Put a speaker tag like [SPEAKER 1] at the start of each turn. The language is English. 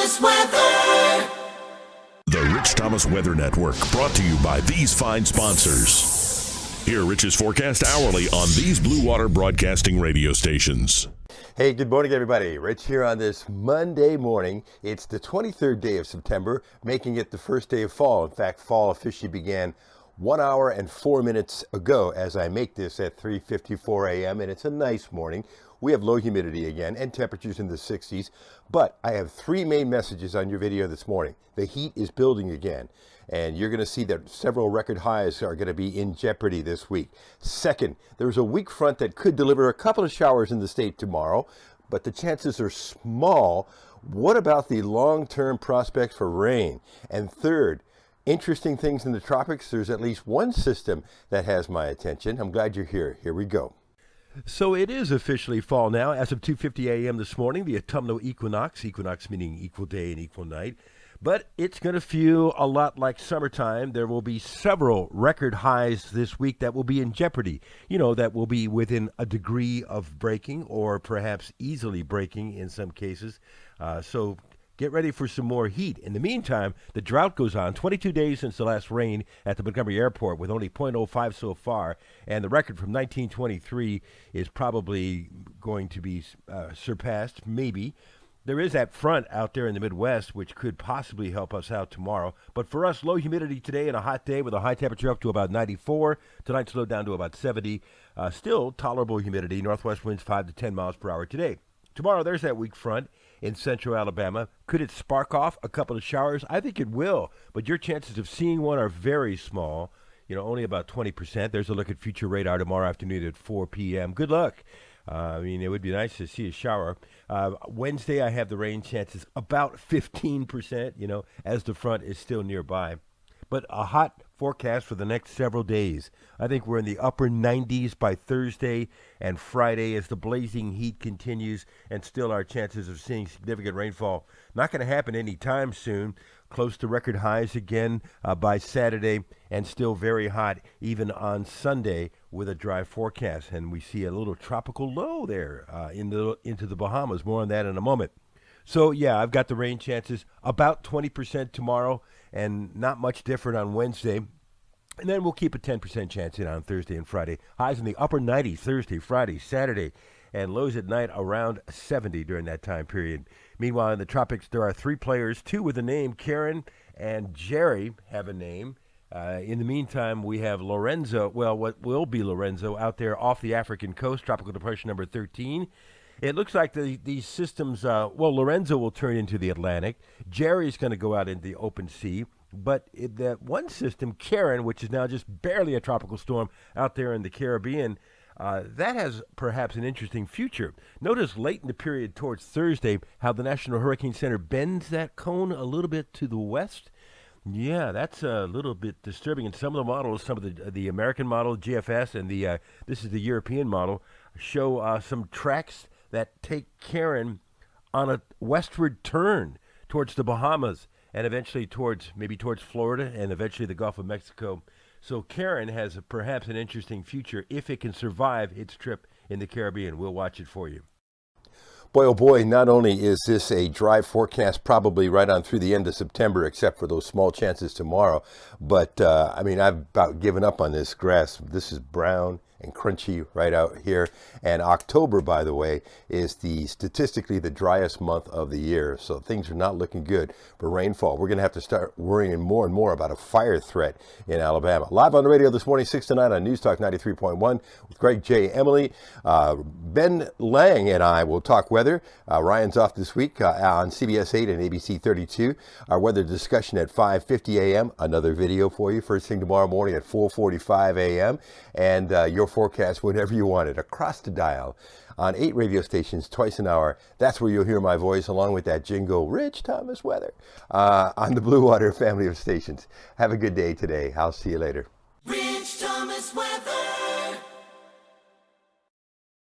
[SPEAKER 1] Thomas Weather.
[SPEAKER 2] The Rich Thomas Weather Network, brought to you by these fine sponsors. Hear Rich's forecast hourly on these Blue Water Broadcasting radio stations.
[SPEAKER 3] Hey, good morning, everybody. Rich here on this Monday morning. It's the 23rd day of September, making it the first day of fall. In fact, fall officially began 1 hour and 4 minutes ago as I make this at 3:54 a.m., and it's a nice morning. We have low humidity again and temperatures in the 60s, but I have three main messages on your video this morning. The heat is building again, and you're going to see that several record highs are going to be in jeopardy this week. Second, there's a weak front that could deliver a couple of showers in the state tomorrow, but the chances are small. What about the long-term prospects for rain? And third, interesting things in the tropics. There's at least one system that has my attention. I'm glad you're here. Here we go. So it is officially fall now. As of 2:50 a.m. this morning, the Autumnal Equinox meaning equal day and equal night. But it's going to feel a lot like summertime. There will be several record highs this week that will be in jeopardy. That will be within a degree of breaking or perhaps easily breaking in some cases. So get ready for some more heat. In the meantime, the drought goes on. 22 days since the last rain at the Montgomery Airport with only 0.05 so far. And the record from 1923 is probably going to be surpassed, maybe. There is that front out there in the Midwest, which could possibly help us out tomorrow. But for us, low humidity today and a hot day with a high temperature up to about 94. Tonight slowed down to about 70. Still tolerable humidity. Northwest winds 5 to 10 miles per hour today. Tomorrow, there's that weak front in central Alabama. Could it spark off a couple of showers? I think it will, but your chances of seeing one are very small, only about 20%. There's a look at future radar tomorrow afternoon at 4 p.m. Good luck. It would be nice to see a shower. Wednesday, I have the rain chances about 15%, as the front is still nearby. But a hot forecast for the next several days. I think we're in the upper 90s by Thursday and Friday as the blazing heat continues, and still our chances of seeing significant rainfall not going to happen anytime soon. Close to record highs again by Saturday, and still very hot even on Sunday with a dry forecast. And we see a little tropical low there into the Bahamas. More on that in a moment. So, yeah, I've got the rain chances about 20% tomorrow and not much different on Wednesday. And then we'll keep a 10% chance in on Thursday and Friday. Highs in the upper 90s Thursday, Friday, Saturday, and lows at night around 70 during that time period. Meanwhile, in the tropics, there are three players, two with a name. Karen and Jerry have a name. In the meantime, we have Lorenzo, what will be Lorenzo, out there off the African coast, tropical depression number 13. It looks like these systems, Lorenzo will turn into the Atlantic. Jerry's going to go out into the open sea. But that one system, Karen, which is now just barely a tropical storm out there in the Caribbean, that has perhaps an interesting future. Notice late in the period towards Thursday how the National Hurricane Center bends that cone a little bit to the west. Yeah, that's a little bit disturbing. And some of the models, some of the American model, GFS, and this is the European model, show some tracks that take Karen on a westward turn towards the Bahamas and eventually towards Florida and eventually the Gulf of Mexico. So Karen has perhaps an interesting future if it can survive its trip in the Caribbean. We'll watch it for you. Boy, oh boy, not only is this a dry forecast probably right on through the end of September, except for those small chances tomorrow, but I've about given up on this grass. This is brown and crunchy right out here. And October, by the way, is statistically the driest month of the year. So things are not looking good for rainfall. We're going to have to start worrying more and more about a fire threat in Alabama. Live on the radio this morning, 6 to 9 on News Talk 93.1 with Greg J. Emily. Ben Lang and I will talk weather. Ryan's off this week on CBS 8 and ABC 32. Our weather discussion at 5:50 a.m. Another video for you first thing tomorrow morning at 4:45 a.m. And your forecast whenever you want it across the dial on 8 radio stations twice an hour. That's where you'll hear my voice along with that jingle, Rich Thomas Weather, on the Blue Water family of stations. Have a good day today. I'll see you later.